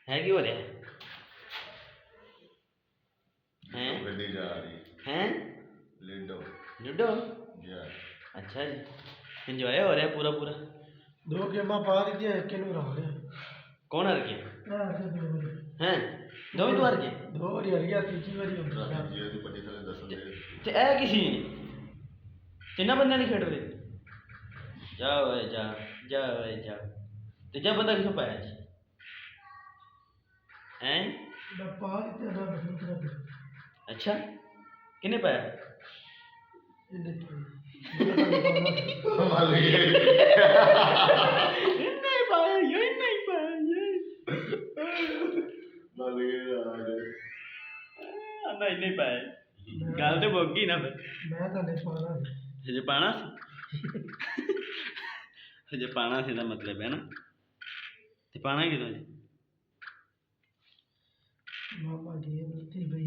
है की हो रहा है हैं गड्डी जा रही हैं लिडो लूडो या अच्छा जी इंजॉय हो रहा है पूरा पूरा दो गेमां पा दी एक नु रहा है कौन हार गया हैं दो ही तो हार गए दो बारी हर गया तीसरी बारी होता ट्रैफिक जी दी पट्टी थले दस दे ते ए किसी तिना बंदा नहीं खेड रहे जा ओए जा जा ओए जा तीजा बंदा किसको पाया जी हैं पा दी ना दूसरा अच्छा किने पाया इन्हें माल ये नहीं पाया ये नहीं पाया ये माल ये आज नहीं पाया गल तो बोगी ना फिर मैं तो नहीं पाना हजे पाना हजे पाना सी दा मतलब है ना ते पाना किदों जी मामा गेम थी भाई